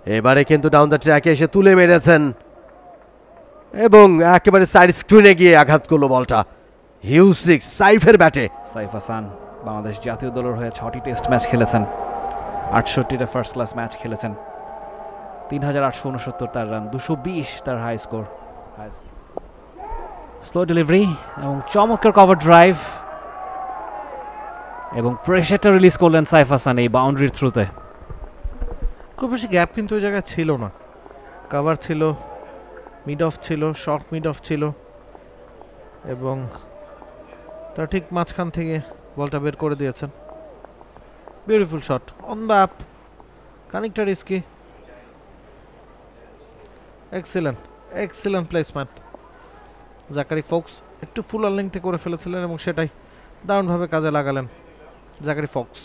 এবারে কিন্তু down the ট্র্যাকে এসে তুলে মেরেছেন এবং একেবারে সাইড স্ক্রিনে গিয়ে আঘাত করলো বলটা। হিউজ সিক্স সাইফের ব্যাটে। সাইফ হাসান বাংলাদেশ জাতীয় দলের হয়ে 6টি টেস্ট ম্যাচ খেলেছেন, 68টা ফার্স্ট ক্লাস ম্যাচ খেলেছেন, 3869 তার রান, 220 তার হাই স্কোর। স্লো ডেলিভারি এবং চমৎকার কভার ড্রাইভ এবং প্রেশারটা রিলিজ করলেন সাইফ হাসান এই বাউন্ডারির থ্রুতে। খুব বেশি গ্যাপ কিন্তু ওই জায়গায় ছিল না, কভার ছিল, মিড অফ ছিল, শর্ট মিড অফ ছিল এবং তার ঠিক মাঝখান থেকে বলটা বের করে দিয়েছেন। Beautiful shot on the up, খানিকটা রিস্কি, এক্সিলেন্ট প্লেসমেন্ট। জাকারি ফোক্স একটু ফুল লেংথে করে ফেলেছিলেন এবং সেটাই দারুণভাবে কাজে লাগালেন জাকারি ফোক্স।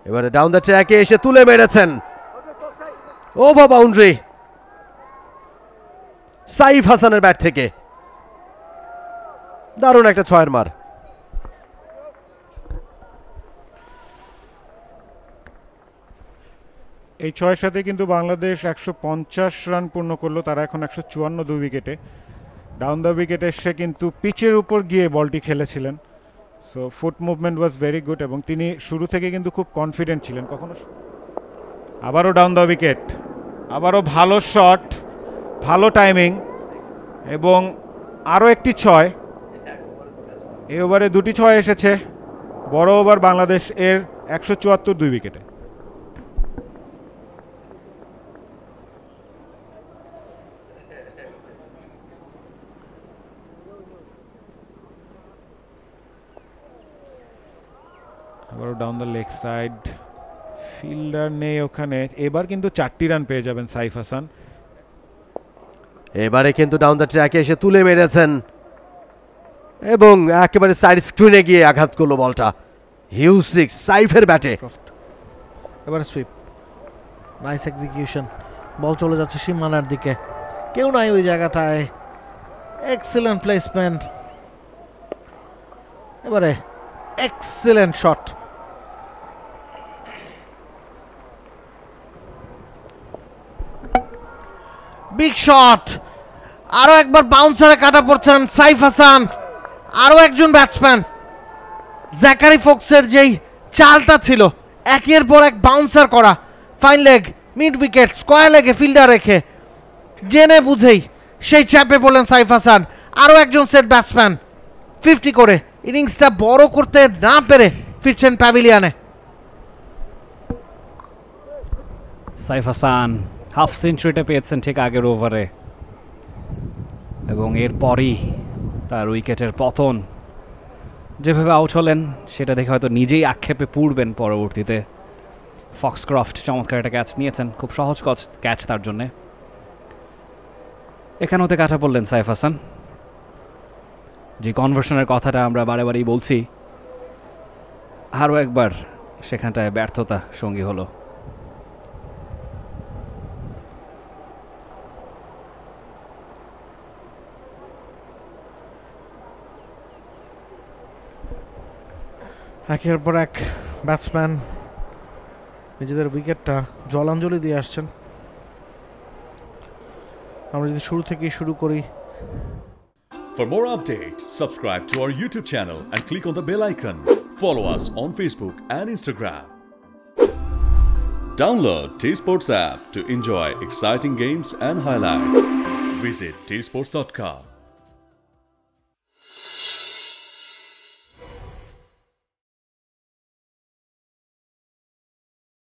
এবারে ডাউন দ্য ট্র্যাকে এসে তুলে মেরেছেন, ওভার বাউন্ডারি সাইফ হাসানের ব্যাট থেকে। দারুণ একটা ছয়ের মার। এই ছয়ের সাথে কিন্তু বাংলাদেশ 150 রান পূর্ণ করলো, তারা এখন 154 2 উইকেটে। ডাউন দ্য উইকেটে এসে কিন্তু পিচের উপর গিয়ে বলটি খেলেছিলেন, so foot movement was very good এবং তিনি শুরু থেকে কিন্তু খুব কনফিডেন্ট ছিলেন। কখনো আবারও ডাউন দ্য উইকেট, আবারও ভালো শট, ভালো টাইমিং এবং আরও একটি ছয়। এই ওভারে দুটি ছয় এসেছে, বড় ওভার বাংলাদেশ এর 174 2 উইকেটে। আবারও down the leg side, fielder নেই ওখানে। এবার কিন্তু 4টি রান পেয়ে যাবেন সাইফ হাসান। এবারে কিন্তু ডাউন দ্য ট্র্যাকে এসে তুলে মেরেছেন এবং একেবারে সাইড স্ক্রিনে গিয়ে আঘাত করলো বলটা। হিউজ সিক্স সাইফের ব্যাটে। এবারে সুইপ, নাইস এক্সিকিউশন, বল চলে যাচ্ছে সীমানার দিকে, কেউ নাই ওই জায়গাটায়, এক্সিলেন্ট প্লেসমেন্ট। এবারে এক্সিলেন্ট শট, বিগ শট, আরো একবার বাউন্সারে কাটা পড়ছেন সাইফ হাসান। আরো একজন ব্যাটসম্যান, জাকারি ফোক্সের যেই চালটা ছিল একের পর এক বাউন্সার করা, fine leg, mid wicket, square লেগে ফিল্ডার রেখে জেনে বুঝেই সেই চ্যাপে পড়লেন সাইফ হাসান। আরো একজন সেট ব্যাটসম্যান 50 করে ইনিংসটা বড় করতে না পেরে ফিরছেন প্যাভিলিয়নে। সাইফ হাসান হাফ সেঞ্চুরিটা পেয়েছেন ঠিক আগের ওভারে এবং এরপরই তার উইকেটের পতন। যেভাবে আউট হলেন সেটা দেখে হয়তো নিজেই আক্ষেপে পড়বেন পরবর্তীতে। ফক্সক্রফট চমৎকার একটা ক্যাচ নিয়েছেন, খুব সহজ ক্যাচ তার জন্যে। এখানেও কাটা পড়লেন সাইফ হাসান। যে কনভার্সনের কথাটা আমরা বারে বারেই বলছি, আরও একবার সেখানটায় ব্যর্থতা সঙ্গী হলো। একের পর এক ব্যাটসম্যান নিজেদের উইকেটটা জলাঞ্জলি দিয়ে আসছেন। আমরা যদি শুরু থেকেই শুরু করি। For more updates, subscribe to our YouTube channel and click on the bell icon. Follow us on Facebook and Instagram. Download T-Sports app to enjoy exciting games and highlights. Visit tsports.com.